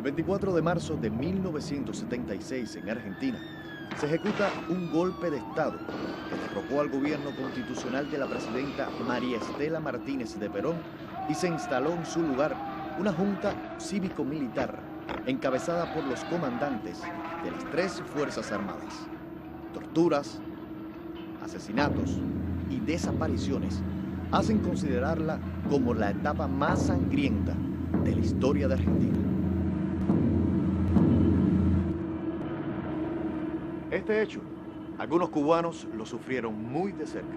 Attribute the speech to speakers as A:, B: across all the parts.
A: El 24 de marzo de 1976 en Argentina se ejecuta un golpe de Estado que derrocó al gobierno constitucional de la presidenta María Estela Martínez de Perón y se instaló en su lugar una junta cívico-militar encabezada por los comandantes de las tres Fuerzas Armadas. Torturas, asesinatos y desapariciones hacen considerarla como la etapa más sangrienta de la historia de Argentina. Este hecho, algunos cubanos lo sufrieron muy de cerca.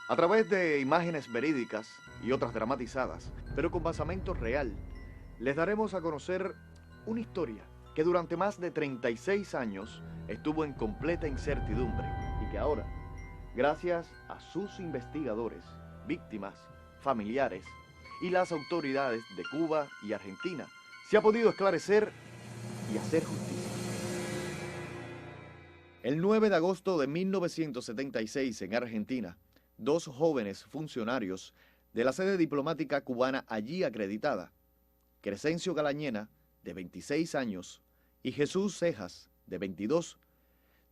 A: A través de imágenes verídicas y otras dramatizadas, pero con basamento real, les daremos a conocer una historia que durante más de 36 años estuvo en completa incertidumbre y que ahora, gracias a sus investigadores, víctimas, familiares y las autoridades de Cuba y Argentina, se ha podido esclarecer y hacer justicia. El 9 de agosto de 1976 en Argentina, dos jóvenes funcionarios de la sede diplomática cubana allí acreditada, Crescencio Galañena, de 26 años, y Jesús Cejas, de 22,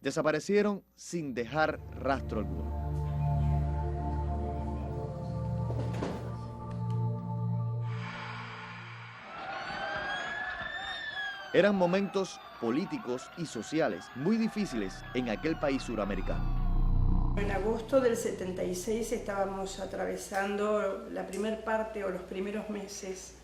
A: desaparecieron sin dejar rastro alguno. Eran momentos políticos y sociales muy difíciles en aquel país suramericano.
B: En agosto del 76 estábamos atravesando la primer parte o los primeros meses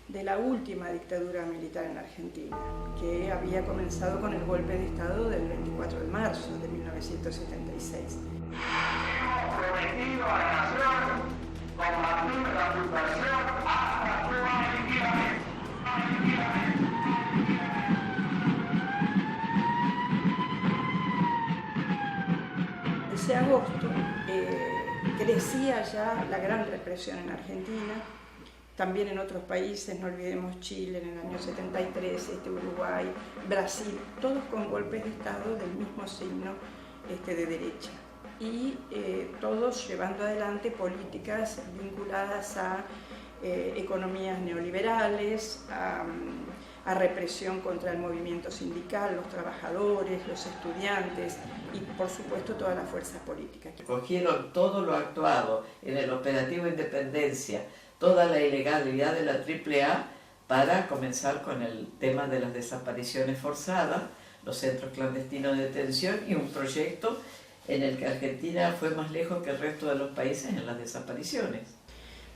B: de la última dictadura militar en Argentina, que había comenzado con el golpe de Estado del 24 de marzo de 1976.
C: Hemos prometido a la nación combatir la subversión hasta su aniquilamiento.
B: Ese agosto crecía ya la gran represión en Argentina, también en otros países, no olvidemos Chile en el año 73, Uruguay, Brasil, todos con golpes de Estado del mismo signo de derecha. Y todos llevando adelante políticas vinculadas a economías neoliberales, a represión contra el movimiento sindical, los trabajadores, los estudiantes y por supuesto todas las fuerzas políticas.
D: Cogieron todo lo actuado en el operativo Independencia, toda la ilegalidad de la AAA para comenzar con el tema de las desapariciones forzadas, los centros clandestinos de detención y un proyecto en el que Argentina fue más lejos que el resto de los países en las desapariciones.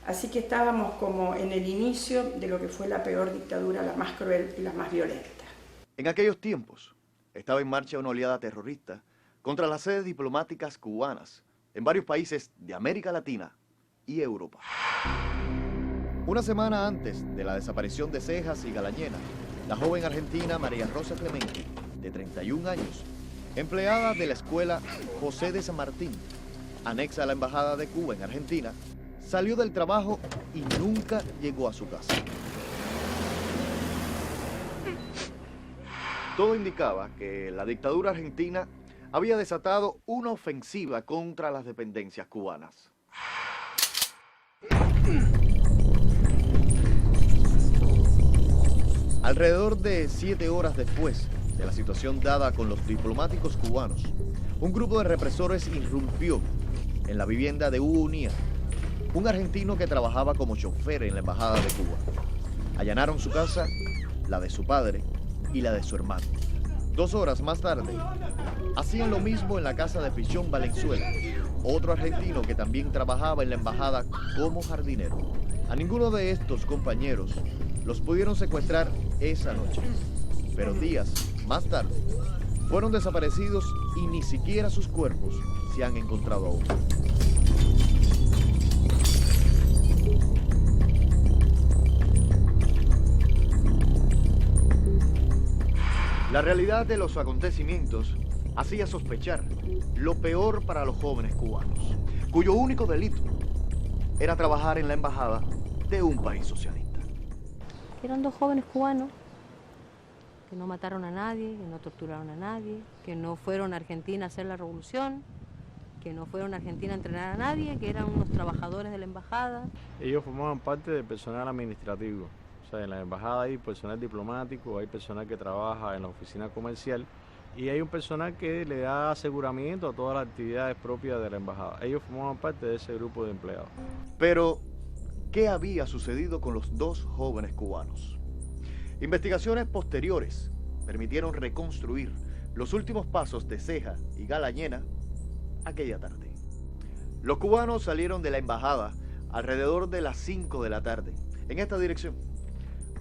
B: Así que estábamos como en el inicio de lo que fue la peor dictadura, la más cruel y la más violenta.
A: En aquellos tiempos estaba en marcha una oleada terrorista contra las sedes diplomáticas cubanas en varios países de América Latina y Europa. Una semana antes de la desaparición de Cejas y Galañena, la joven argentina María Rosa Clemente, de 31 años, empleada de la escuela José de San Martín, anexa a la Embajada de Cuba en Argentina, salió del trabajo y nunca llegó a su casa. Todo indicaba que la dictadura argentina había desatado una ofensiva contra las dependencias cubanas. Alrededor de 7 horas después de la situación dada con los diplomáticos cubanos, un grupo de represores irrumpió en la vivienda de Hugo Unía, un argentino que trabajaba como chofer en la Embajada de Cuba. Allanaron su casa, la de su padre y la de su hermano. 2 horas más tarde, hacían lo mismo en la casa de Pichón Valenzuela, otro argentino que también trabajaba en la embajada como jardinero. A ninguno de estos compañeros los pudieron secuestrar esa noche, pero días más tarde fueron desaparecidos y ni siquiera sus cuerpos se han encontrado aún. La realidad de los acontecimientos hacía sospechar lo peor para los jóvenes cubanos, cuyo único delito era trabajar en la embajada de un país socialista.
E: Eran 2 jóvenes cubanos que no mataron a nadie, que no torturaron a nadie, que no fueron a Argentina a hacer la revolución, que no fueron a Argentina a entrenar a nadie, que eran unos trabajadores de la embajada.
F: Ellos formaban parte del personal administrativo. O sea, en la embajada hay personal diplomático, hay personal que trabaja en la oficina comercial y hay un personal que le da aseguramiento a todas las actividades propias de la embajada. Ellos formaban parte de ese grupo de empleados.
A: Pero, ¿qué había sucedido con los 2 jóvenes cubanos? Investigaciones posteriores permitieron reconstruir los últimos pasos de Ceja y Galañena aquella tarde. Los cubanos salieron de la embajada alrededor de las 5 de la tarde, en esta dirección,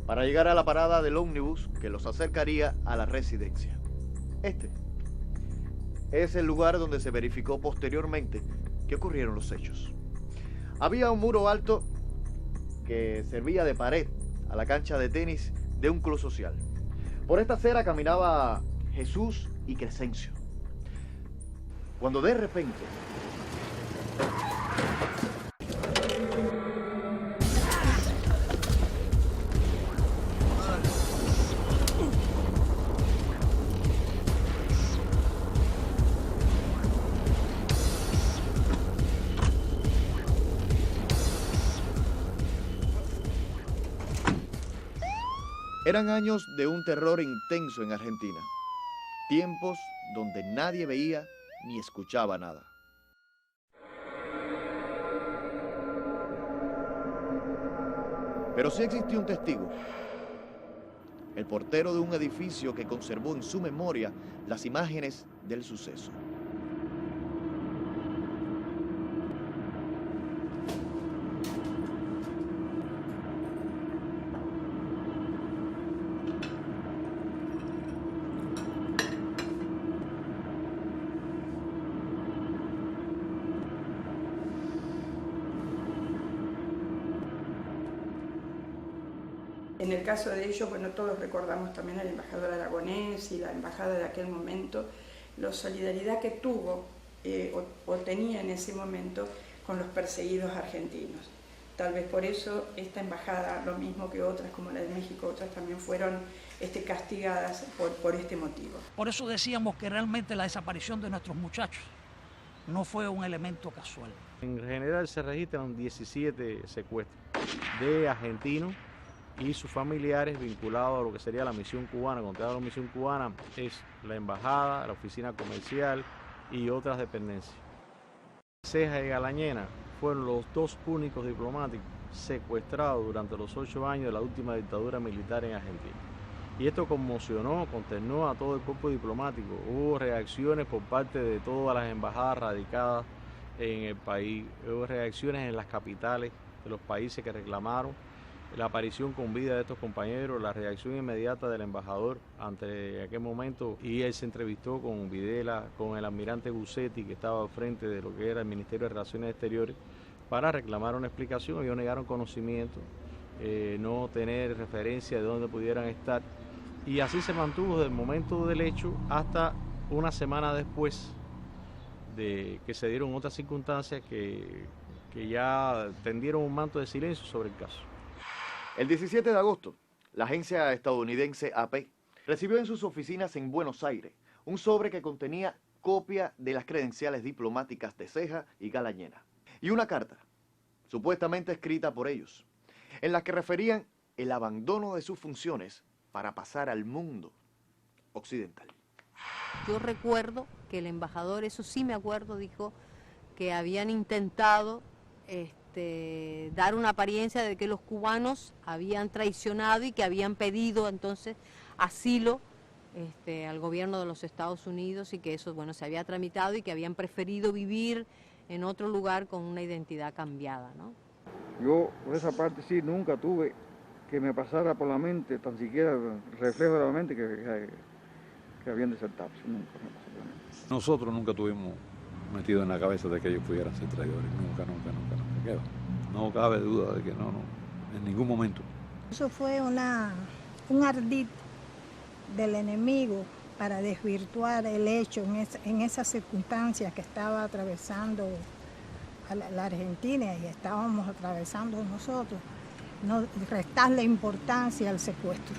A: para llegar a la parada del ómnibus que los acercaría a la residencia. Este es el lugar donde se verificó posteriormente que ocurrieron los hechos. Había un muro alto que servía de pared a la cancha de tenis de un club social. Por esta acera caminaba Jesús y Crescencio, cuando de repente eran años de un terror intenso en Argentina, tiempos donde nadie veía ni escuchaba nada. Pero sí existió un testigo, el portero de un edificio que conservó en su memoria las imágenes del suceso.
B: En el caso de ellos, bueno, todos recordamos también al embajador aragonés y la embajada de aquel momento, la solidaridad que tuvo o tenía en ese momento con los perseguidos argentinos. Tal vez por eso esta embajada, lo mismo que otras como la de México, otras también fueron castigadas por este motivo.
G: Por eso decíamos que realmente la desaparición de nuestros muchachos no fue un elemento casual.
F: En general se registran 17 secuestros de argentinos y sus familiares vinculados a lo que sería la misión cubana. Cuando te hablo de la misión cubana es la embajada, la oficina comercial y otras dependencias. Ceja y Galañena fueron los 2 únicos diplomáticos secuestrados durante los 8 años de la última dictadura militar en Argentina. Y esto conmocionó, consternó a todo el cuerpo diplomático. Hubo reacciones por parte de todas las embajadas radicadas en el país. Hubo reacciones en las capitales de los países que reclamaron la aparición con vida de estos compañeros, la reacción inmediata del embajador ante aquel momento, y él se entrevistó con Videla, con el almirante Gussetti, que estaba al frente de lo que era el Ministerio de Relaciones Exteriores, para reclamar una explicación. Ellos negaron conocimiento no tener referencia de dónde pudieran estar. Y así se mantuvo desde el momento del hecho hasta una semana después de que se dieron otras circunstancias que ya tendieron un manto de silencio sobre el caso.
A: El 17 de agosto, la agencia estadounidense AP recibió en sus oficinas en Buenos Aires un sobre que contenía copia de las credenciales diplomáticas de Ceja y Galañena y una carta, supuestamente escrita por ellos, en la que referían el abandono de sus funciones para pasar al mundo occidental.
E: Yo recuerdo que el embajador, eso sí me acuerdo, dijo que habían intentado dar una apariencia de que los cubanos habían traicionado y que habían pedido entonces asilo al gobierno de los Estados Unidos y que eso, bueno, se había tramitado y que habían preferido vivir en otro lugar con una identidad cambiada, ¿no?
H: Yo, por esa parte, sí, nunca tuve que me pasara por la mente, tan siquiera el reflejo de la mente que habían desertado. Nunca me pasó por la mente.
I: Nosotros nunca tuvimos metido en la cabeza de que ellos pudieran ser traidores. Nunca. ¿Qué va? No cabe duda de que no, en ningún momento.
J: Eso fue un ardid del enemigo para desvirtuar el hecho en esas circunstancias que estaba atravesando la Argentina y estábamos atravesando nosotros, no restarle importancia al secuestro.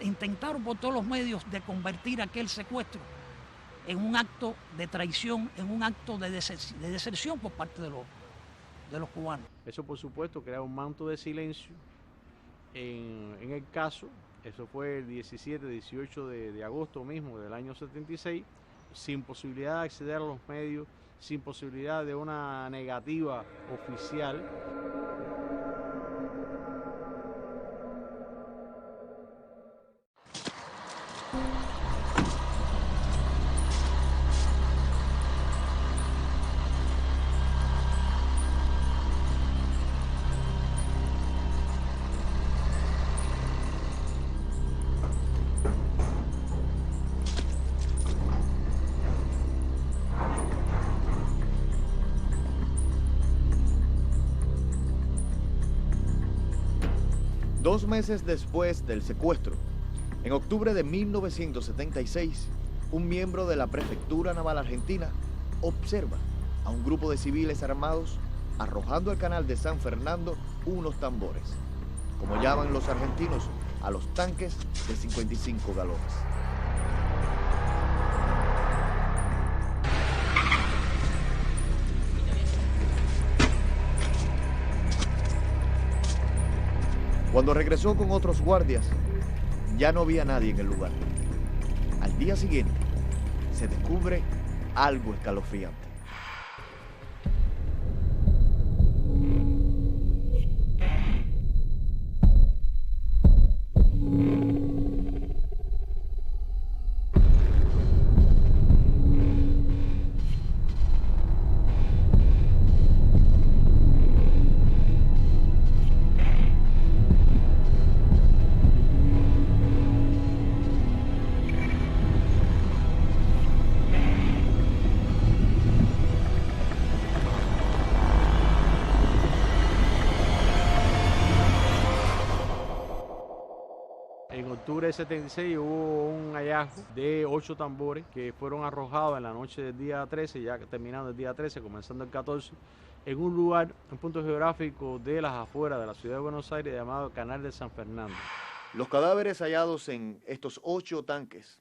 G: Intentaron por todos los medios de convertir aquel secuestro en un acto de traición, en un acto de deserción por parte de los cubanos.
F: Eso, por supuesto, crea un manto de silencio en el caso. Eso fue el 18 de agosto mismo del año 76, sin posibilidad de acceder a los medios, sin posibilidad de una negativa oficial.
A: Dos meses después del secuestro, en octubre de 1976, un miembro de la Prefectura Naval Argentina observa a un grupo de civiles armados arrojando al canal de San Fernando unos tambores, como llaman los argentinos a los tanques de 55 galones. Cuando regresó con otros guardias, ya no había nadie en el lugar. Al día siguiente, se descubre algo escalofriante.
F: En octubre de 76 hubo un hallazgo de 8 tambores que fueron arrojados en la noche del día 13, ya terminando el día 13, comenzando el 14, en un lugar, un punto geográfico de las afueras de la ciudad de Buenos Aires llamado Canal de San Fernando.
A: Los cadáveres hallados en estos 8 tanques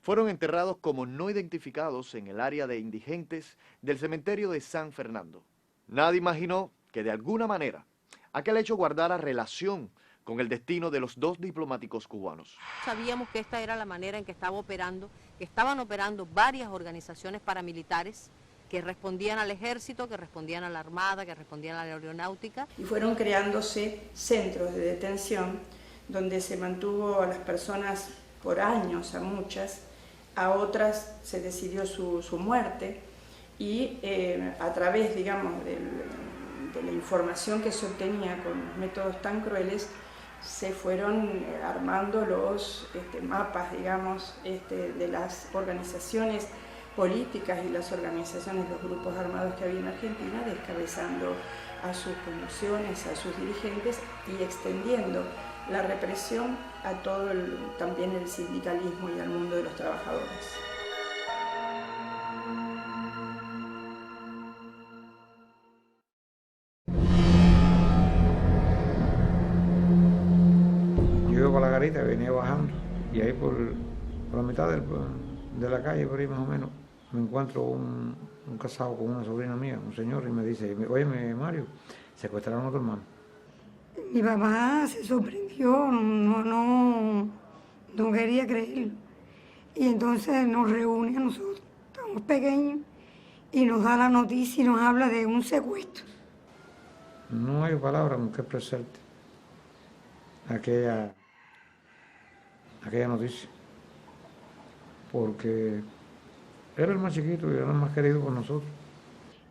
A: fueron enterrados como no identificados en el área de indigentes del cementerio de San Fernando. Nadie imaginó que de alguna manera aquel hecho guardara relación con el destino de los 2 diplomáticos cubanos.
E: Sabíamos que esta era la manera en que estaban operando varias organizaciones paramilitares que respondían al ejército, que respondían a la armada, que respondían a la aeronáutica.
B: Y fueron creándose centros de detención donde se mantuvo a las personas por años, a muchas, a otras se decidió su muerte y a través, digamos, de la información que se obtenía con métodos tan crueles, se fueron armando los mapas, digamos, de las organizaciones políticas y las organizaciones, los grupos armados que había en Argentina, descabezando a sus promociones, a sus dirigentes y extendiendo la represión a todo también el sindicalismo y al mundo de los trabajadores.
H: Yo iba por la garita y venía bajando, y ahí por la mitad de la calle, por ahí más o menos, me encuentro un casado con una sobrina mía, un señor, y me dice, oye, Mario, secuestraron a tu hermano.
K: Mi papá se sorprendió, no quería creerlo. Y entonces nos reúne a nosotros, estamos pequeños, y nos da la noticia y nos habla de un secuestro.
H: No hay palabras con que expresarte aquella noticia, porque era el más chiquito y era el más querido por nosotros.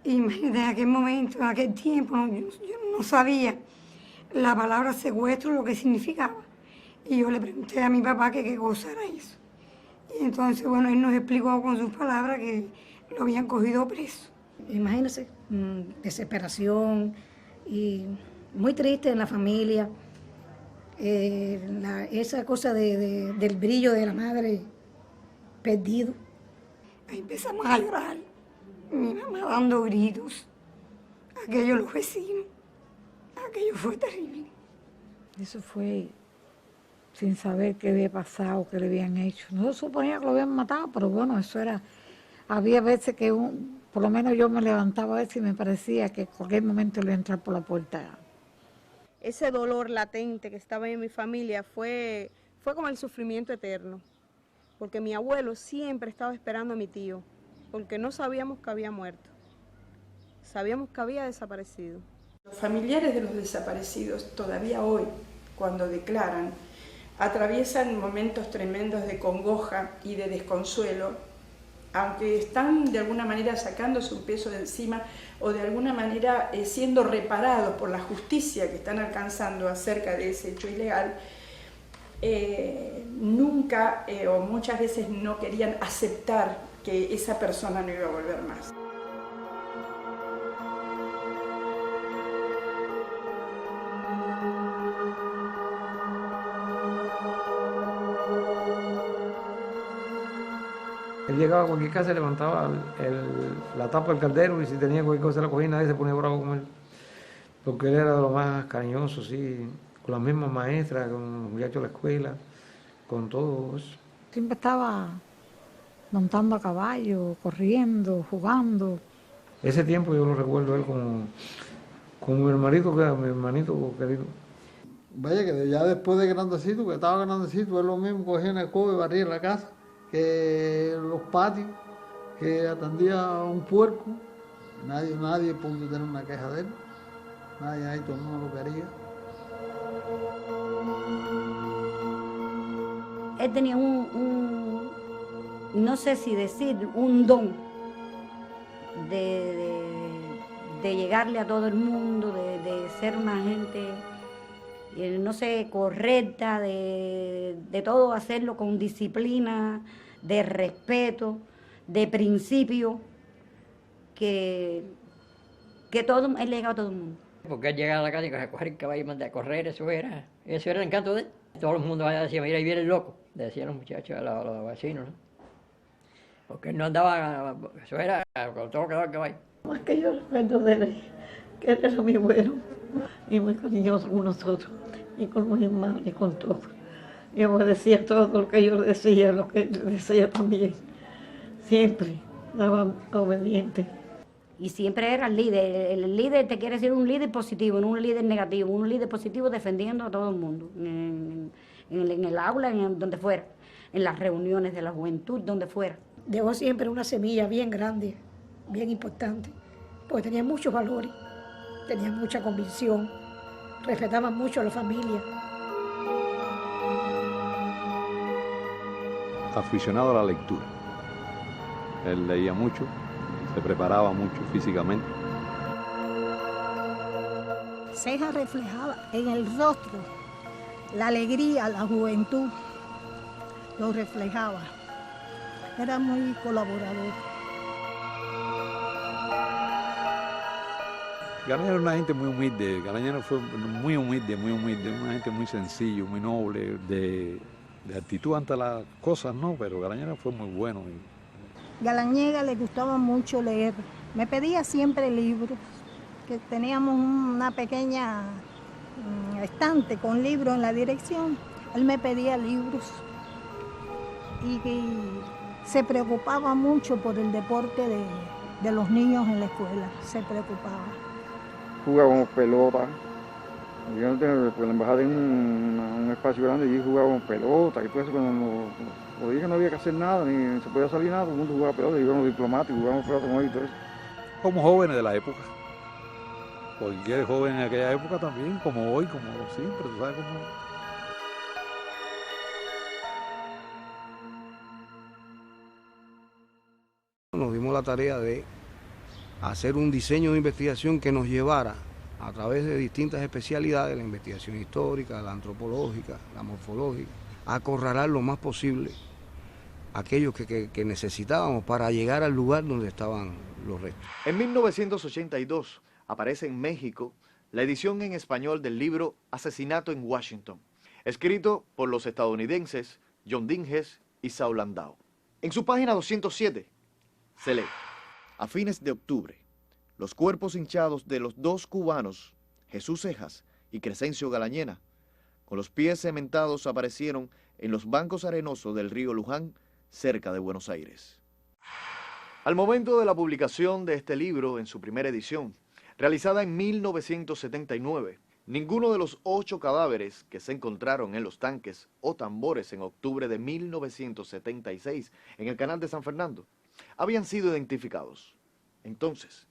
K: Imagínate, en aquel momento, en aquel tiempo, yo no sabía la palabra secuestro, lo que significaba. Y yo le pregunté a mi papá que qué cosa era eso. Y entonces, bueno, él nos explicó con sus palabras que lo habían cogido preso.
L: Imagínense, desesperación y muy triste en la familia. Esa cosa del brillo de la madre perdido.
K: Ahí empezamos a llorar, mi mamá dando gritos, aquellos los vecinos, aquello fue terrible.
J: Eso fue sin saber qué había pasado, qué le habían hecho. Nosotros suponíamos que lo habían matado, pero bueno, eso era, había veces que por lo menos yo me levantaba a veces y me parecía que en cualquier momento le iba a entrar por la puerta.
M: Ese dolor latente que estaba en mi familia fue como el sufrimiento eterno, porque mi abuelo siempre estaba esperando a mi tío, porque no sabíamos que había muerto, sabíamos que había desaparecido.
B: Los familiares de los desaparecidos todavía hoy, cuando declaran, atraviesan momentos tremendos de congoja y de desconsuelo, aunque están de alguna manera sacándose un peso de encima o de alguna manera siendo reparados por la justicia que están alcanzando acerca de ese hecho ilegal, nunca o muchas veces no querían aceptar que esa persona no iba a volver más.
H: Él llegaba a cualquier casa, levantaba la tapa del caldero y si tenía cualquier cosa en la cocina, nadie se ponía bravo con él. Porque él era de lo más cariñoso, sí, con las mismas maestras, con los muchachos de la escuela, con todo eso.
J: Siempre estaba montando a caballo, corriendo, jugando.
H: Ese tiempo yo lo recuerdo a él como mi hermanito querido.
N: Vaya que ya después de grandecito, que estaba grandecito, él lo mismo cogía en el cobre y barría la casa, que los patios, que atendía a un puerco. Nadie pudo tener una queja de él. Nadie ahí, todo el mundo lo quería.
L: Él tenía no sé si decir, un don de llegarle a todo el mundo, de ser una gente, no sé, correcta, de todo hacerlo con disciplina, de respeto, de principio, que todo, él llegaba a todo el mundo.
O: Porque él llegaba a la calle a coger el caballo y mandar a correr, eso era el encanto de él. Todo el mundo decía, mira, ahí viene el loco, decían los muchachos, los vecinos, ¿no? Porque él no andaba, eso era, con todo quedaba el caballo.
P: Más que yo recuerdo de él, que él era muy bueno y muy cariñoso con nosotros, y con los hermanos y con todos. Yo me decía todo lo que yo decía, lo que él decía también. Siempre estaba obediente.
L: Y siempre era el líder. El líder te quiere decir un líder positivo, no un líder negativo. Un líder positivo defendiendo a todo el mundo. En el aula, en donde fuera. En las reuniones de la juventud, donde fuera.
K: Dejó siempre una semilla bien grande, bien importante, porque tenía muchos valores, tenía mucha convicción, respetaba mucho a la familia.
I: Aficionado a la lectura. Él leía mucho, se preparaba mucho físicamente.
J: Ceja reflejaba en el rostro la alegría, la juventud, lo reflejaba. era muy colaborador.
I: Galaña era una gente muy humilde, Galaña fue muy humilde, una gente muy sencillo, muy noble, de actitud ante las cosas, no, pero Galaña fue muy bueno.
J: Galañega le gustaba mucho leer, me pedía siempre libros, que teníamos una pequeña estante con libros en la dirección, él me pedía libros y se preocupaba mucho por el deporte de los niños en la escuela, se preocupaba.
Q: Jugábamos pelota, yo pues, la embajada en un espacio grande y jugábamos pelota, y pues cuando los días que no había que hacer nada, ni se podía salir nada, todo el mundo jugaba pelota, y íbamos diplomáticos, jugábamos pelota con ellos y todo eso.
I: Como jóvenes de la época, cualquier joven en aquella época también, como hoy, como siempre, tú sabes cómo.
H: Nos dimos la tarea de hacer un diseño de investigación que nos llevara a través de distintas especialidades, la investigación histórica, la antropológica, la morfológica, a acorralar lo más posible aquellos que necesitábamos para llegar al lugar donde estaban los restos.
A: En 1982 aparece en México la edición en español del libro Asesinato en Washington, escrito por los estadounidenses John Dinges y Saul Landau. En su página 207 se lee: a fines de octubre, los cuerpos hinchados de los dos cubanos, Jesús Cejas y Crescencio Galañena, con los pies cementados, aparecieron en los bancos arenosos del río Luján, cerca de Buenos Aires. Al momento de la publicación de este libro en su primera edición, realizada en 1979, ninguno de los 8 cadáveres que se encontraron en los tanques o tambores en octubre de 1976 en el canal de San Fernando habían sido identificados. Entonces,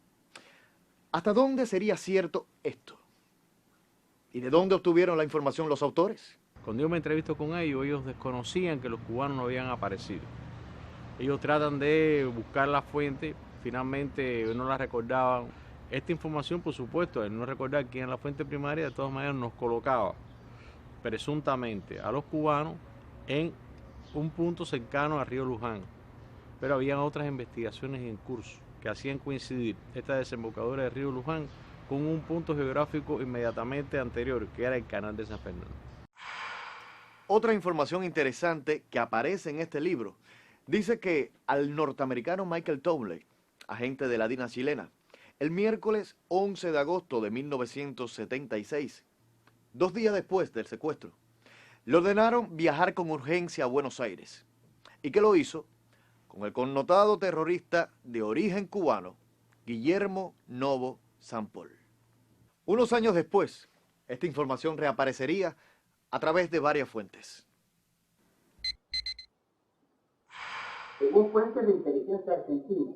A: ¿hasta dónde sería cierto esto? ¿Y de dónde obtuvieron la información los autores?
F: Cuando yo me entrevisto con ellos desconocían que los cubanos no habían aparecido. Ellos tratan de buscar la fuente, finalmente no la recordaban. Esta información, por supuesto, al no recordar quién era la fuente primaria, de todas maneras nos colocaba presuntamente a los cubanos en un punto cercano al río Luján. Pero habían otras investigaciones en curso que hacían coincidir esta desembocadura del río Luján con un punto geográfico inmediatamente anterior, que era el canal de San Fernando.
A: Otra información interesante que aparece en este libro dice que al norteamericano Michael Townley, agente de la DINA chilena, el miércoles 11 de agosto de 1976, 2 días después del secuestro, le ordenaron viajar con urgencia a Buenos Aires, y que lo hizo con el connotado terrorista de origen cubano, Guillermo Novo Sampol. Unos años después, esta información reaparecería a través de varias fuentes.
R: Según fuentes de inteligencia argentina,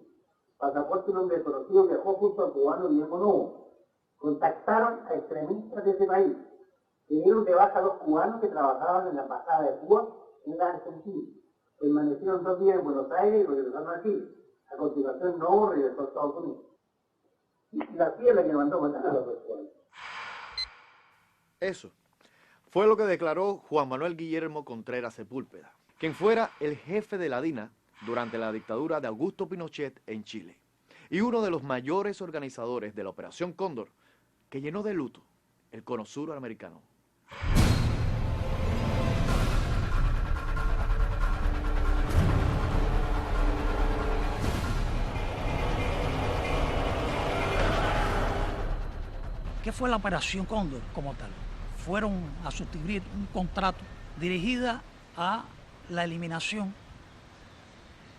R: pasaporte un hombre desconocido viajó junto al cubano Guillermo Novo. Contactaron a extremistas de ese país, que dieron de baja a los cubanos que trabajaban en la embajada de Cuba en la Argentina. Permanecieron 2 días en Buenos Aires y regresaron a Chile. A continuación, Novo regresó a Estados Unidos. Y la CIA es la que mandó matar a los dos cubanos.
A: Eso fue lo que declaró Juan Manuel Guillermo Contreras Sepúlveda, quien fuera el jefe de la DINA durante la dictadura de Augusto Pinochet en Chile, y uno de los mayores organizadores de la Operación Cóndor, que llenó de luto el cono sur americano.
G: ¿Qué fue la Operación Cóndor como tal? Fueron a suscribir un contrato dirigida a la eliminación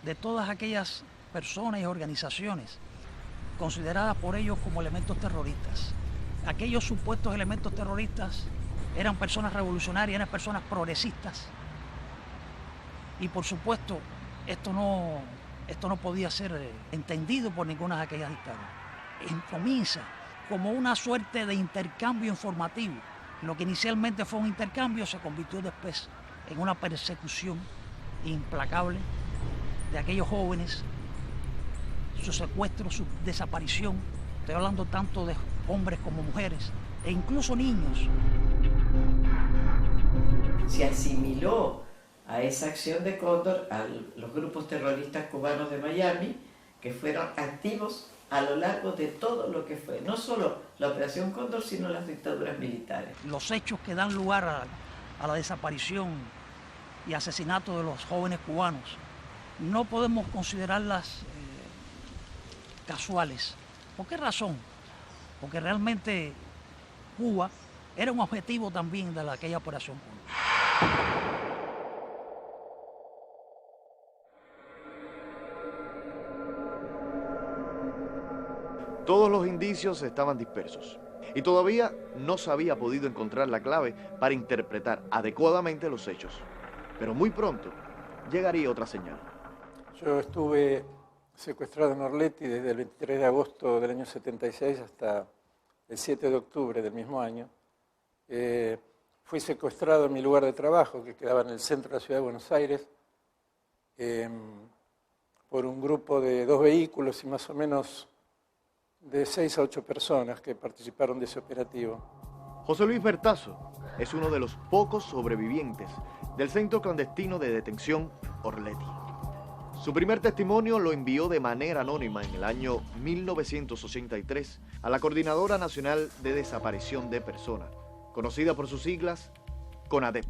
G: de todas aquellas personas y organizaciones consideradas por ellos como elementos terroristas. Aquellos supuestos elementos terroristas eran personas revolucionarias, eran personas progresistas. Y por supuesto, esto no podía ser entendido por ninguna de aquellas dictaduras. Comienza como una suerte de intercambio informativo. Lo que inicialmente fue un intercambio se convirtió después en una persecución implacable de aquellos jóvenes, su secuestro, su desaparición. Estoy hablando tanto de hombres como mujeres e incluso niños.
D: Se asimiló a esa acción de Cóndor a los grupos terroristas cubanos de Miami, que fueron activos a lo largo de todo lo que fue, no solo la Operación Cóndor, sino las dictaduras militares.
G: Los hechos que dan lugar a la desaparición y asesinato de los jóvenes cubanos no podemos considerarlas casuales. ¿Por qué razón? Porque realmente Cuba era un objetivo también de aquella Operación Cóndor.
A: Todos los indicios estaban dispersos y todavía no se había podido encontrar la clave para interpretar adecuadamente los hechos. Pero muy pronto llegaría otra señal.
S: Yo estuve secuestrado en Orleti desde el 23 de agosto del año 76 hasta el 7 de octubre del mismo año. Fui secuestrado en mi lugar de trabajo, que quedaba en el centro de la ciudad de Buenos Aires, por un grupo de 2 vehículos y más o menos de 6 a 8 personas que participaron de ese operativo.
A: José Luis Bertazo es uno de los pocos sobrevivientes del centro clandestino de detención Orleti. Su primer testimonio lo envió de manera anónima en el año 1983 a la Coordinadora Nacional de Desaparición de Personas, conocida por sus siglas CONADEP.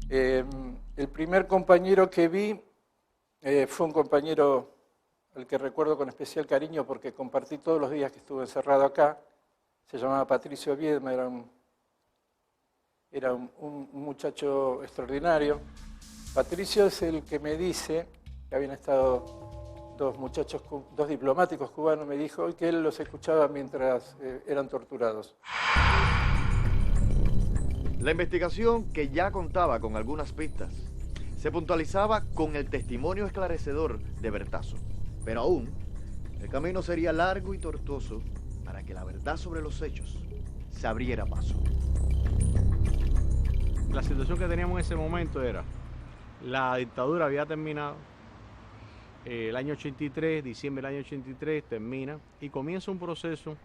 S: El primer compañero que vi fue un compañero al que recuerdo con especial cariño porque compartí todos los días que estuve encerrado acá. Se llamaba Patricio Viedma, era un muchacho extraordinario. Patricio es el que me dice que habían estado 2 diplomáticos cubanos, me dijo, y que él los escuchaba mientras eran torturados.
A: La investigación, que ya contaba con algunas pistas, se puntualizaba con el testimonio esclarecedor de Bertazo. Pero aún, el camino sería largo y tortuoso para que la verdad sobre los hechos se abriera paso.
F: La situación que teníamos en ese momento era, la dictadura había terminado, el año 83, diciembre del año 83 termina y comienza un proceso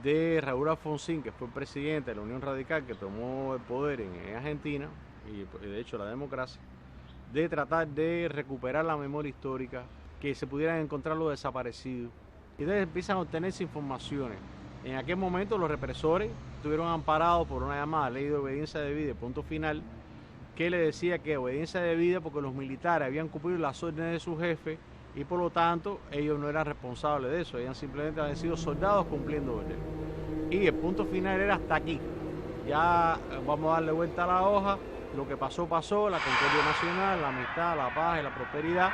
F: de Raúl Alfonsín, que fue presidente de la Unión Radical, que tomó el poder en Argentina, y de hecho la democracia, de tratar de recuperar la memoria histórica, que se pudieran encontrar los desaparecidos. Y entonces empiezan a obtenerse informaciones. En aquel momento los represores estuvieron amparados por una llamada ley de obediencia debida, punto final, que le decía que obediencia debida porque los militares habían cumplido las órdenes de su jefe y por lo tanto ellos no eran responsables de eso, ellos simplemente habían sido soldados cumpliendo órdenes. Y el punto final era hasta aquí. Ya vamos a darle vuelta a la hoja, lo que pasó, pasó, la concordia nacional, la amistad, la paz y la prosperidad.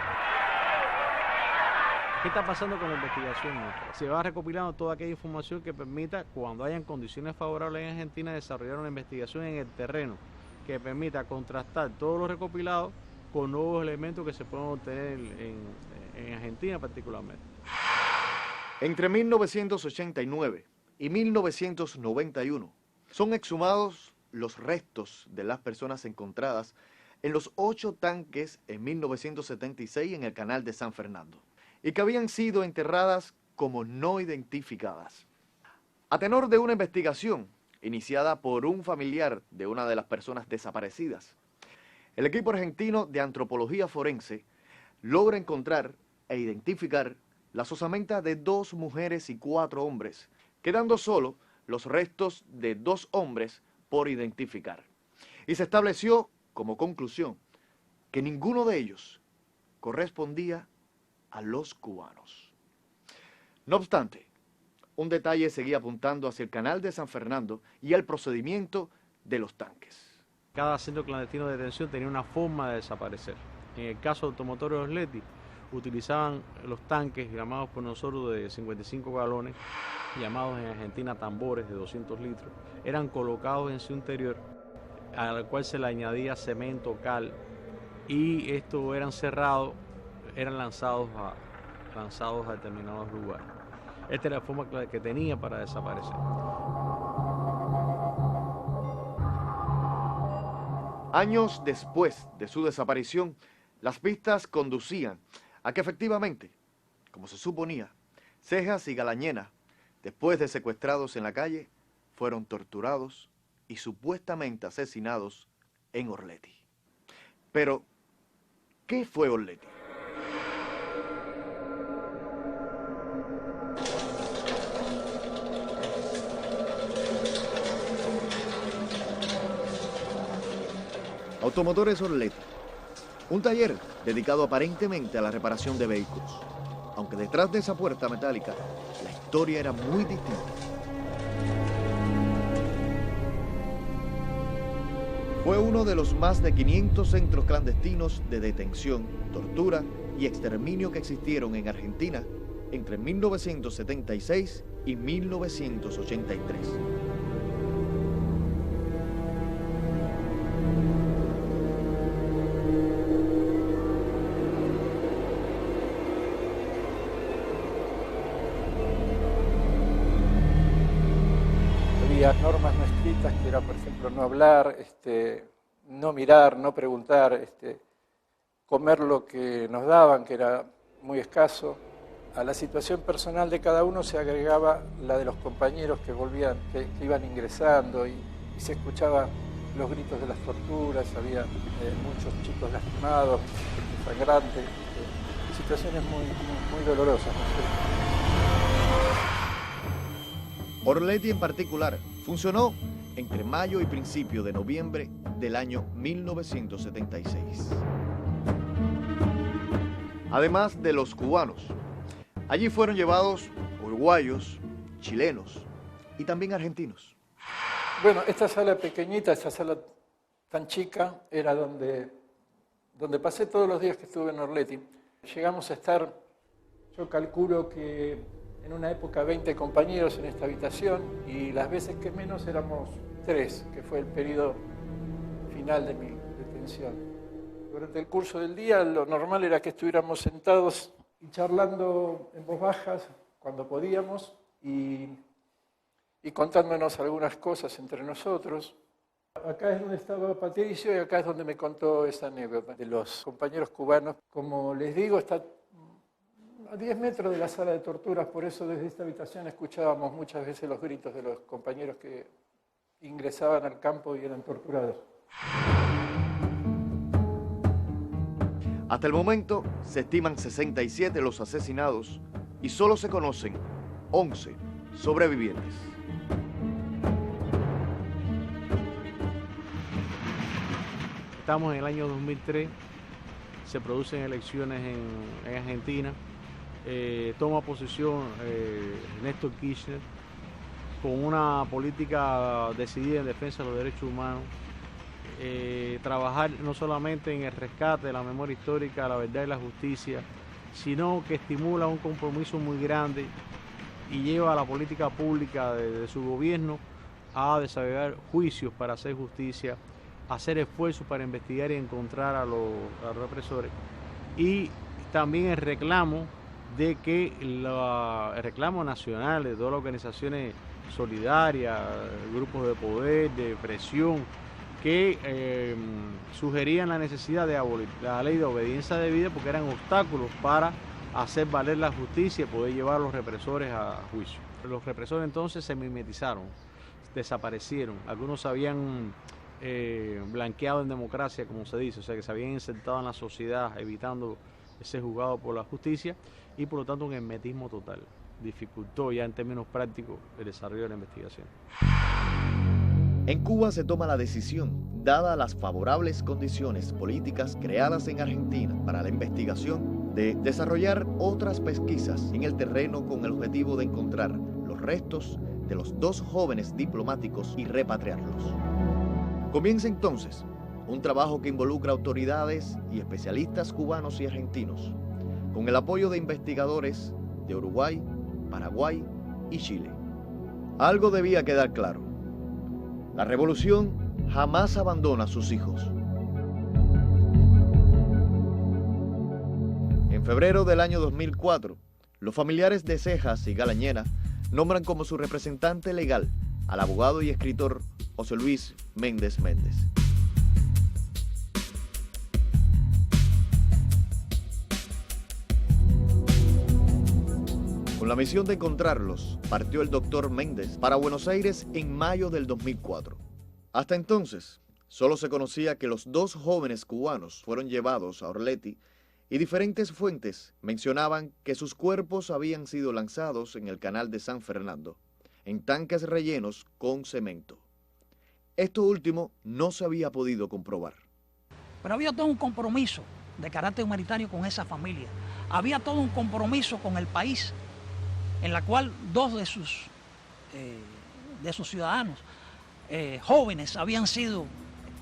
F: ¿Qué está pasando con la investigación nuestra? Se va recopilando toda aquella información que permita, cuando hayan condiciones favorables en Argentina, desarrollar una investigación en el terreno que permita contrastar todo lo recopilado con nuevos elementos que se pueden obtener en Argentina particularmente.
A: Entre 1989 y 1991 son exhumados los restos de las personas encontradas en los 8 tanques en 1976 en el canal de San Fernando, y que habían sido enterradas como no identificadas. A tenor de una investigación iniciada por un familiar de una de las personas desaparecidas, el equipo argentino de antropología forense logra encontrar e identificar las osamentas de 2 mujeres y 4 hombres, quedando solo los restos de 2 hombres por identificar. Y se estableció como conclusión que ninguno de ellos correspondía a los cubanos. No obstante, un detalle seguía apuntando hacia el canal de San Fernando y el procedimiento de los tanques.
F: Cada centro clandestino de detención tenía una forma de desaparecer. En el caso de Automotores Orleti, utilizaban los tanques llamados por nosotros de 55 galones, llamados en Argentina tambores de 200 litros. Eran colocados en su interior, al cual se le añadía cemento, cal, y estos eran cerrados, eran lanzados a determinados lugares. Esta era la forma que tenía para desaparecer.
A: Años después de su desaparición, las pistas conducían a que efectivamente, como se suponía, Cejas y Galañena, después de secuestrados en la calle, fueron torturados y supuestamente asesinados en Orleti. Pero, ¿qué fue Orletti? Automotores Orletti, un taller dedicado aparentemente a la reparación de vehículos, aunque detrás de esa puerta metálica la historia era muy distinta. Fue uno de los más de 500 centros clandestinos de detención, tortura y exterminio que existieron en Argentina entre 1976 y 1983.
S: Había normas no escritas que era, por ejemplo, no hablar, no mirar, no preguntar, comer lo que nos daban, que era muy escaso. A la situación personal de cada uno se agregaba la de los compañeros que volvían, que iban ingresando y se escuchaban los gritos de las torturas, había muchos chicos lastimados, sangrantes, situaciones muy dolorosas, ¿no sé?
A: Orletti en particular funcionó entre mayo y principio de noviembre del año 1976. Además de los cubanos, allí fueron llevados uruguayos, chilenos y también argentinos.
S: Bueno, esta sala pequeñita, esta sala tan chica, era donde pasé todos los días que estuve en Orletti. Llegamos a estar, yo calculo que en una época 20 compañeros en esta habitación y las veces que menos éramos 3, que fue el periodo final de mi detención. Durante el curso del día lo normal era que estuviéramos sentados y charlando en voz baja cuando podíamos y contándonos algunas cosas entre nosotros. Acá es donde estaba Patricio y acá es donde me contó esa anécdota de los compañeros cubanos. Como les digo, está a 10 metros de la sala de torturas, por eso desde esta habitación escuchábamos muchas veces los gritos de los compañeros que ingresaban al campo y eran torturados.
A: Hasta el momento se estiman 67 los asesinados y solo se conocen 11 sobrevivientes.
F: Estamos en el año 2003, se producen elecciones en Argentina. Toma posesión Néstor Kirchner con una política decidida en defensa de los derechos humanos, trabajar no solamente en el rescate de la memoria histórica, la verdad y la justicia, sino que estimula un compromiso muy grande y lleva a la política pública de su gobierno a desarrollar juicios para hacer justicia, hacer esfuerzos para investigar y encontrar a los represores, y también el reclamo de que el reclamo nacional de todas las organizaciones solidarias, grupos de poder, de presión, que sugerían la necesidad de abolir la ley de obediencia debida porque eran obstáculos para hacer valer la justicia y poder llevar a los represores a juicio. Los represores entonces se mimetizaron, desaparecieron, algunos se habían blanqueado en democracia, como se dice, o sea que se habían insertado en la sociedad evitando ser juzgado por la justicia, y por lo tanto un hermetismo total dificultó ya en términos prácticos el desarrollo de la investigación.
A: En Cuba se toma la decisión, dadas las favorables condiciones políticas creadas en Argentina para la investigación, de desarrollar otras pesquisas en el terreno con el objetivo de encontrar los restos de los 2 jóvenes diplomáticos y repatriarlos. Comienza entonces un trabajo que involucra autoridades y especialistas cubanos y argentinos, con el apoyo de investigadores de Uruguay, Paraguay y Chile. Algo debía quedar claro: la revolución jamás abandona a sus hijos. En febrero del año 2004, los familiares de Cejas y Galañera nombran como su representante legal al abogado y escritor José Luis Méndez Méndez. Con la misión de encontrarlos, partió el doctor Méndez para Buenos Aires en mayo del 2004. Hasta entonces, Solo se conocía que los 2 jóvenes cubanos fueron llevados a Orleti y diferentes fuentes mencionaban que sus cuerpos habían sido lanzados en el canal de San Fernando, en tanques rellenos con cemento. Esto último no se había podido comprobar.
G: Pero había todo un compromiso de carácter humanitario con esa familia. Había todo un compromiso con el país, en la cual 2 de sus ciudadanos jóvenes habían sido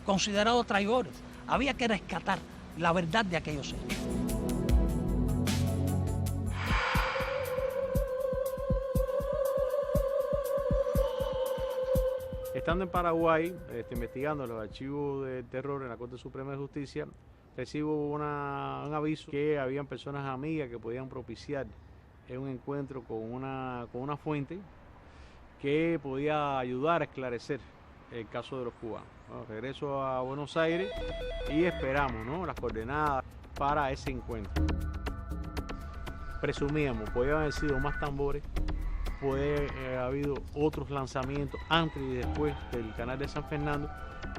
G: considerados traidores. Había que rescatar la verdad de aquellos hechos.
F: Estando en Paraguay, investigando los archivos del terror en la Corte Suprema de Justicia, recibo un aviso que habían personas amigas que podían propiciar un encuentro con una fuente que podía ayudar a esclarecer el caso de los cubanos. Bueno, regreso a Buenos Aires y esperamos, ¿no?, las coordenadas para ese encuentro. Presumíamos, podían haber sido más tambores, puede haber habido otros lanzamientos antes y después del canal de San Fernando,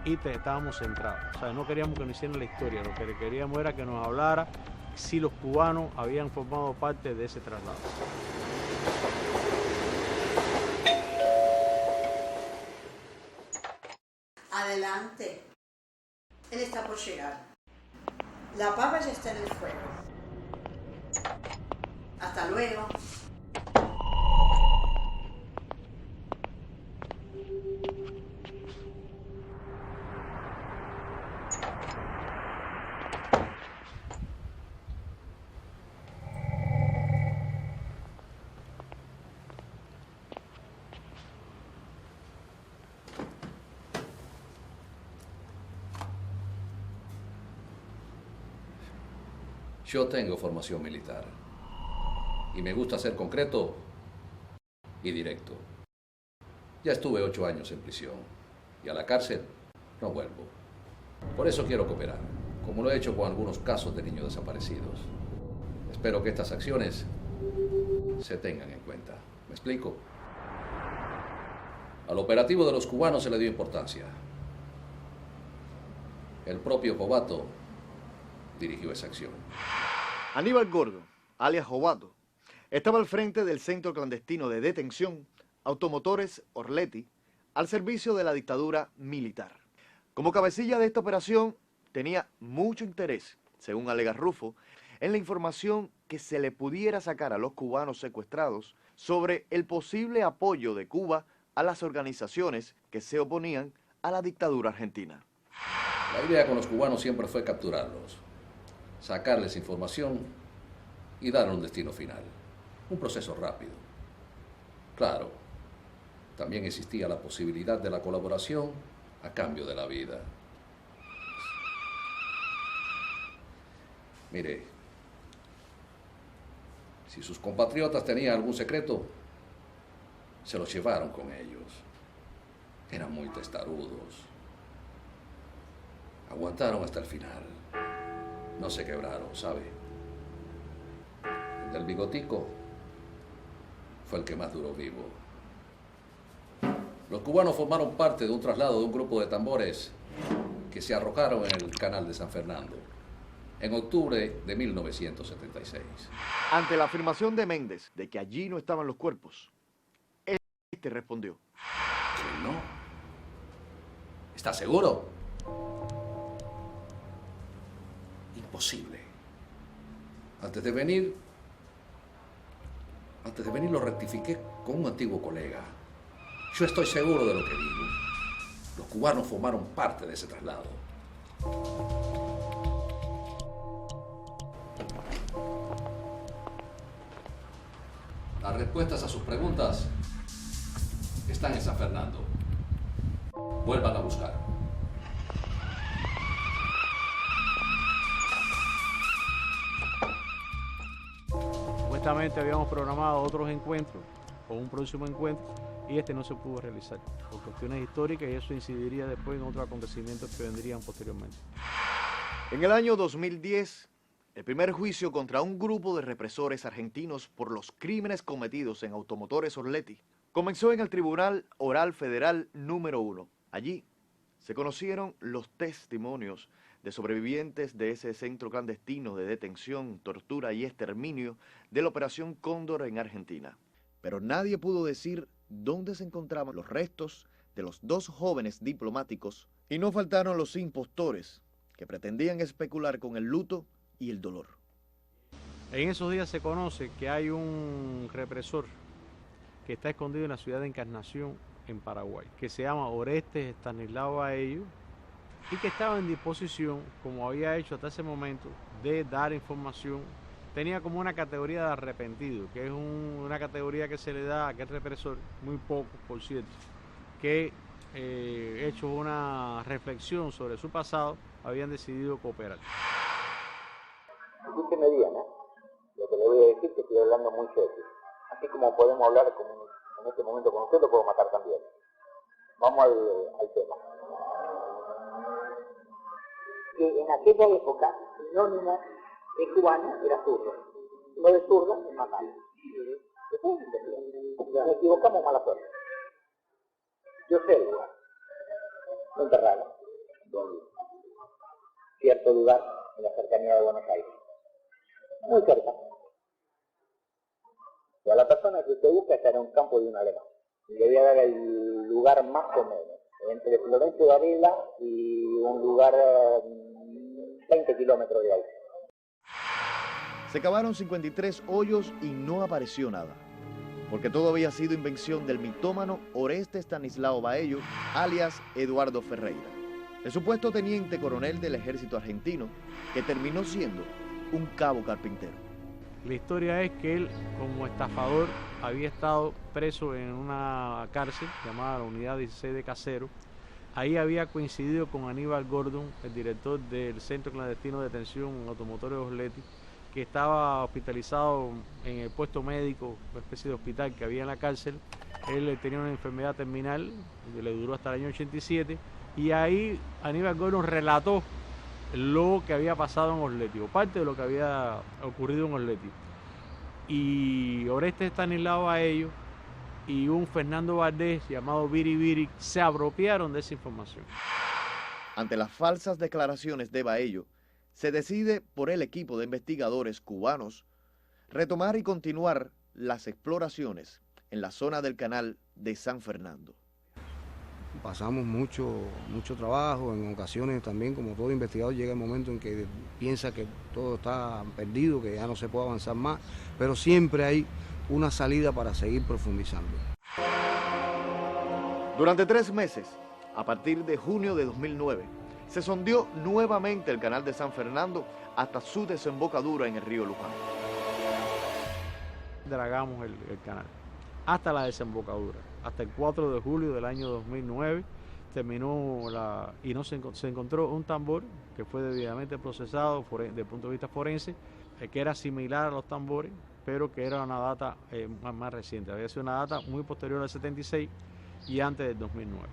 F: y estábamos centrados. O sea, no queríamos que nos hicieran la historia, lo que queríamos era que nos hablara si los cubanos habían formado parte de ese traslado.
B: Adelante. Él está por llegar. La papa ya está en el fuego. Hasta luego.
T: Yo tengo formación militar y me gusta ser concreto y directo. Ya estuve 8 años en prisión y a la cárcel no vuelvo. Por eso quiero cooperar, como lo he hecho con algunos casos de niños desaparecidos. Espero que estas acciones se tengan en cuenta. ¿Me explico? Al operativo de los cubanos se le dio importancia. El propio Jovato dirigió esa acción.
A: Aníbal Gordo, alias Jovato, estaba al frente del centro clandestino de detención Automotores Orleti, al servicio de la dictadura militar. Como cabecilla de esta operación, tenía mucho interés, según alega Rufo, en la información que se le pudiera sacar a los cubanos secuestrados sobre el posible apoyo de Cuba a las organizaciones que se oponían a la dictadura argentina.
T: La idea con los cubanos siempre fue capturarlos, sacarles información y dar un destino final. Un proceso rápido. Claro, también existía la posibilidad de la colaboración a cambio de la vida. Mire, si sus compatriotas tenían algún secreto, se los llevaron con ellos. Eran muy testarudos. Aguantaron hasta el final. No se quebraron, ¿sabe? El del bigotico fue el que más duró vivo. Los cubanos formaron parte de un traslado de un grupo de tambores que se arrojaron en el canal de San Fernando en octubre de 1976.
A: Ante la afirmación de Méndez de que allí no estaban los cuerpos, este respondió:
T: ¿Que no? ¿Estás seguro? Imposible. Antes de venir lo rectifiqué con un antiguo colega. Yo estoy seguro de lo que digo. Los cubanos formaron parte de ese traslado. Las respuestas a sus preguntas están en San Fernando. Vuelvan a buscar.
F: Supuestamente habíamos programado otros encuentros o un próximo encuentro y este no se pudo realizar por cuestiones históricas, y eso incidiría después en otros acontecimientos que vendrían posteriormente.
A: En el año 2010, el primer juicio contra un grupo de represores argentinos por los crímenes cometidos en Automotores Orleti comenzó en el Tribunal Oral Federal número 1. Allí, se conocieron los testimonios de sobrevivientes de ese centro clandestino de detención, tortura y exterminio de la Operación Cóndor en Argentina. Pero nadie pudo decir dónde se encontraban los restos de los 2 jóvenes diplomáticos, y no faltaron los impostores que pretendían especular con el luto y el dolor.
F: En esos días se conoce que hay un represor que está escondido en la ciudad de Encarnación, en Paraguay, que se llama Orestes Estanislao Baello, y que estaba en disposición, como había hecho hasta ese momento, de dar información. Tenía como una categoría de arrepentido, que es una categoría que se le da a aquel represor, muy poco, por cierto, que hecho una reflexión sobre su pasado, habían decidido cooperar.
R: Escúcheme bien, lo que le voy a decir, que estoy hablando muy serio. Así como podemos hablar en este momento con usted, lo puedo matar también. Vamos al tema. Que en aquella época, sinónimo de cubano era zurdo. Lo de zurdo es matar. Nos equivocamos, mala suerte. Yo sé el lugar. Monterrado, cierto lugar en la cercanía de Buenos Aires. Muy cerca. Y a la persona que usted busca está en un campo de un alemán. Y le voy a dar el lugar más o menos, entre Florencio Varela y un lugar 20 kilómetros de ahí.
A: Se cavaron 53 hoyos y no apareció nada, porque todo había sido invención del mitómano Orestes Estanislao Baello, alias Eduardo Ferreira, el supuesto teniente coronel del ejército argentino, que terminó siendo un cabo carpintero.
F: La historia es que él, como estafador, había estado preso en una cárcel llamada la Unidad 16 de Casero. Ahí había coincidido con Aníbal Gordon, el director del Centro Clandestino de Detención Automotores Osletti, que estaba hospitalizado en el puesto médico, una especie de hospital que había en la cárcel. Él tenía una enfermedad terminal, que le duró hasta el año 87, y ahí Aníbal Gordon relató lo que había pasado en Osletti, o parte de lo que había ocurrido en Osletti. Y Orestes Estanislao Baello y un Fernando Valdés llamado Viri Viri se apropiaron de esa información.
A: Ante las falsas declaraciones de Baello, se decide por el equipo de investigadores cubanos retomar y continuar las exploraciones en la zona del canal de San Fernando.
U: Pasamos mucho trabajo, en ocasiones también, como todo investigador, llega el momento en que piensa que todo está perdido, que ya no se puede avanzar más, pero siempre hay una salida para seguir profundizando.
A: Durante 3 meses, a partir de junio de 2009, se sondeó nuevamente el canal de San Fernando hasta su desembocadura en el río Luján.
F: Dragamos el canal hasta la desembocadura, hasta el 4 de julio del año 2009, terminó y no se encontró un tambor que fue debidamente procesado desde el punto de vista forense, que era similar a los tambores, pero que era una data más reciente. Había sido una data muy posterior al 76 y antes del 2009.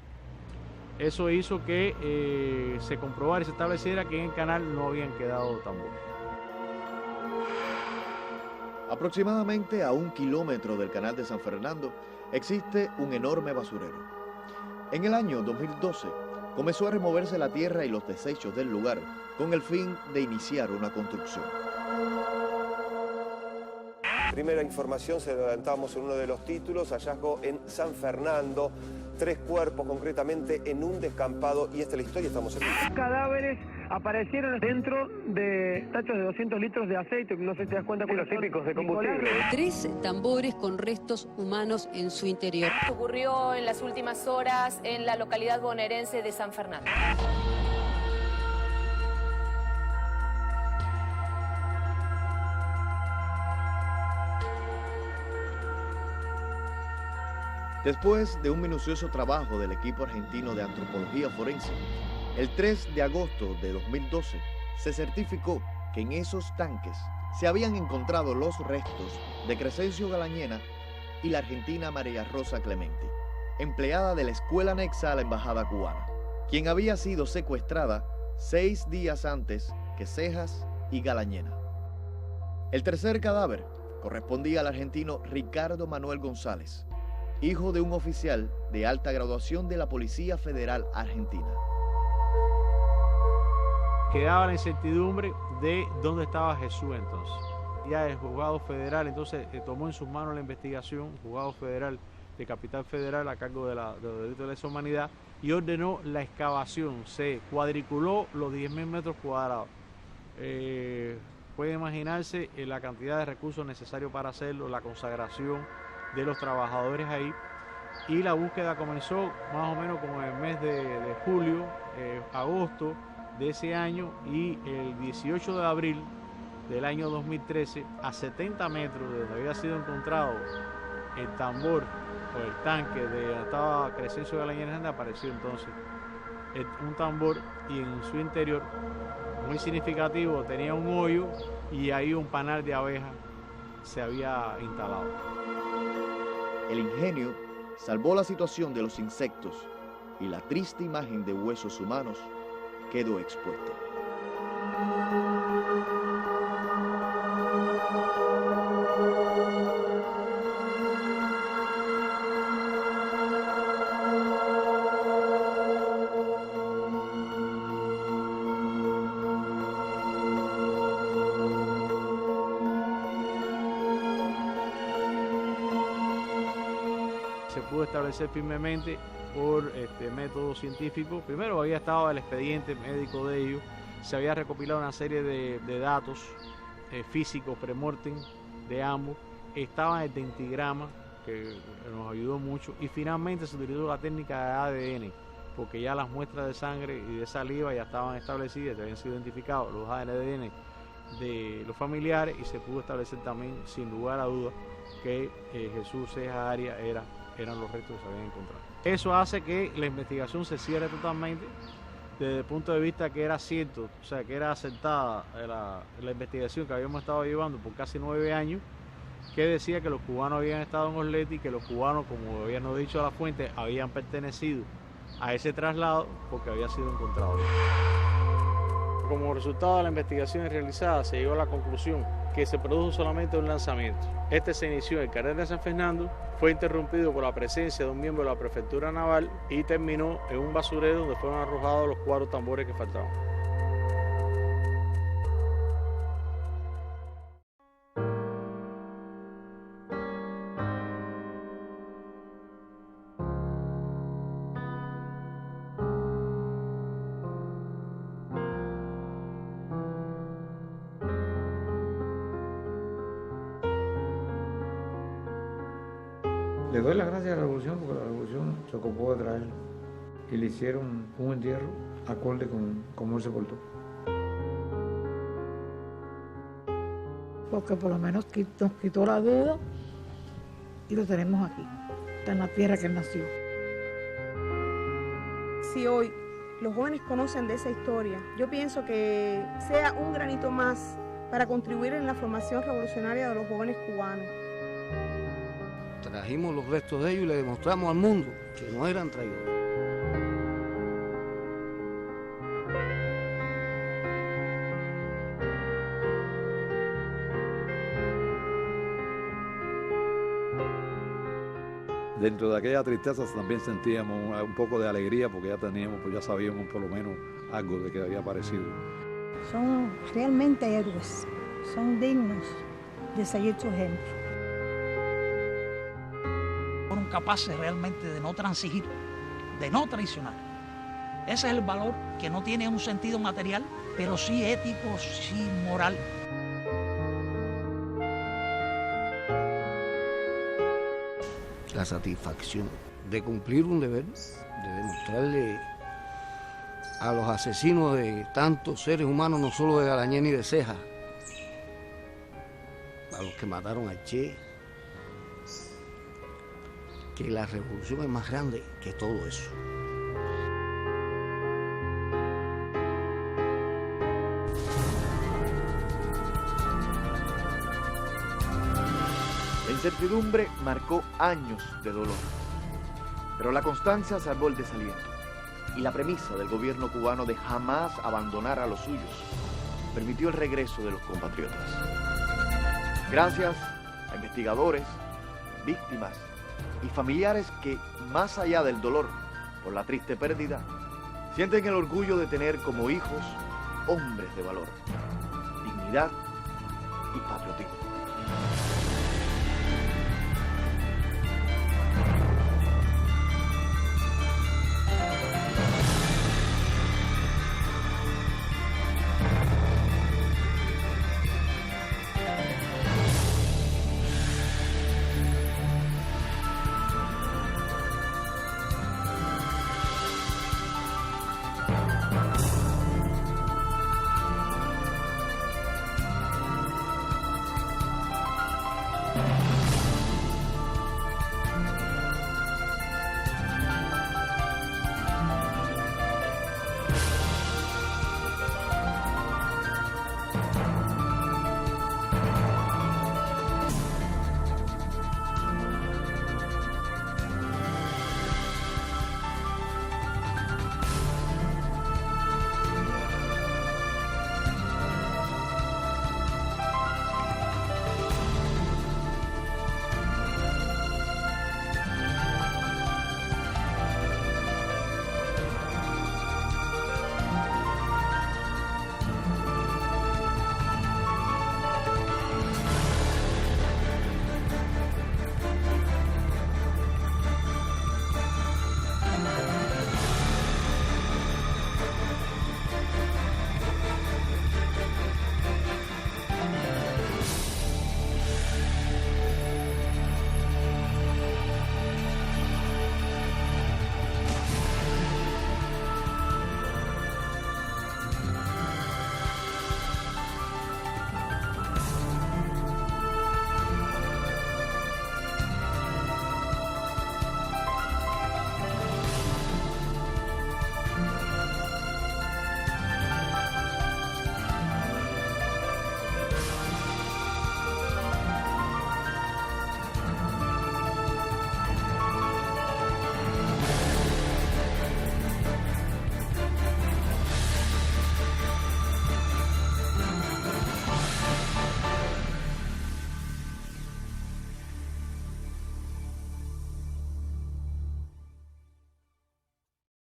F: Eso hizo que se comprobara y se estableciera que en el canal no habían quedado tambores.
A: Aproximadamente a 1 kilómetro del canal de San Fernando existe un enorme basurero. En el año 2012 comenzó a removerse la tierra y los desechos del lugar con el fin de iniciar una construcción.
V: Primera información, se lo adelantábamos en uno de los títulos, hallazgo en San Fernando, 3 cuerpos concretamente en un descampado, y esta es la historia, estamos aquí.
W: Cadáveres aparecieron dentro de tachos de 200 litros de aceite, no sé si te das cuenta.
V: Los típicos de combustible.
X: 3 tambores con restos humanos en su interior.
Y: Ocurrió en las últimas horas en la localidad bonaerense de San Fernando.
A: Después de un minucioso trabajo del equipo argentino de antropología forense, el 3 de agosto de 2012 se certificó que en esos tanques se habían encontrado los restos de Crescencio Galañena y la argentina María Rosa Clementi, empleada de la escuela anexa a la embajada cubana, quien había sido secuestrada 6 días antes que Cejas y Galañena. El tercer cadáver correspondía al argentino Ricardo Manuel González, hijo de un oficial de alta graduación de la Policía Federal Argentina.
F: quedaba la incertidumbre de dónde estaba Jesús entonces. Ya el juzgado federal entonces tomó en sus manos la investigación, juzgado federal de Capital Federal a cargo de los delitos de lesa humanidad, y ordenó la excavación. Se cuadriculó los 10.000 metros cuadrados. Puede imaginarse la cantidad de recursos necesarios para hacerlo, la consagración de los trabajadores ahí, y la búsqueda comenzó más o menos como en el mes de julio, agosto de ese año, y el 18 de abril del año 2013, a 70 metros de donde había sido encontrado el tambor o el tanque de donde estaba Crescencio Galañén Hernández, apareció entonces un tambor, y en su interior, muy significativo, tenía un hoyo y ahí un panal de abejas se había instalado.
A: El ingenio salvó la situación de los insectos y la triste imagen de huesos humanos quedó expuesta.
F: Se pudo establecer firmemente por método científico. Primero había estado el expediente médico de ellos, se había recopilado una serie de datos físicos premortem de ambos, estaba el dentigrama que nos ayudó mucho, y finalmente se utilizó la técnica de ADN, porque ya las muestras de sangre y de saliva ya estaban establecidas, ya habían sido identificados los ADN de los familiares, y se pudo establecer también sin lugar a dudas que Jesús Cejas Arias eran los restos que se habían encontrado. Eso hace que la investigación se cierre totalmente desde el punto de vista que era cierto, o sea, que era acertada la investigación que habíamos estado llevando por casi 9 años, que decía que los cubanos habían estado en Orleti y que los cubanos, como habíamos dicho a la fuente, habían pertenecido a ese traslado porque había sido encontrado. Como resultado de la investigación realizada, se llegó a la conclusión que se produjo solamente un lanzamiento. Este se inició en el Carril de San Fernando, fue interrumpido por la presencia de un miembro de la Prefectura Naval y terminó en un basurero donde fueron arrojados los 4 tambores que faltaban.
H: Le doy las gracias a la Revolución porque la Revolución se ocupó de traerlo y le hicieron un entierro acorde con cómo él se portó.
P: Porque por lo menos nos quitó la duda y lo tenemos aquí, está en la tierra que él nació.
C: Si hoy los jóvenes conocen de esa historia, yo pienso que sea un granito más para contribuir en la formación revolucionaria de los jóvenes cubanos.
U: Trajimos los restos de ellos y le demostramos al mundo que no eran traidores.
I: Dentro de aquella tristeza también sentíamos un poco de alegría porque ya teníamos, pues ya sabíamos por lo menos algo de que había aparecido.
J: Son realmente héroes, son dignos de seguir su ejemplo.
G: Fueron capaces realmente de no transigir, de no traicionar. Ese es el valor que no tiene un sentido material, pero sí ético, sí moral.
U: La satisfacción de cumplir un deber, de demostrarle a los asesinos de tantos seres humanos, no solo de Galañén y de Cejas, a los que mataron a Che, que la revolución es más grande que todo eso.
A: La incertidumbre marcó años de dolor, pero la constancia salvó el desaliento, y la premisa del gobierno cubano de jamás abandonar a los suyos permitió el regreso de los compatriotas. Gracias a investigadores, víctimas y familiares que, más allá del dolor por la triste pérdida, sienten el orgullo de tener como hijos hombres de valor, dignidad y patriotismo.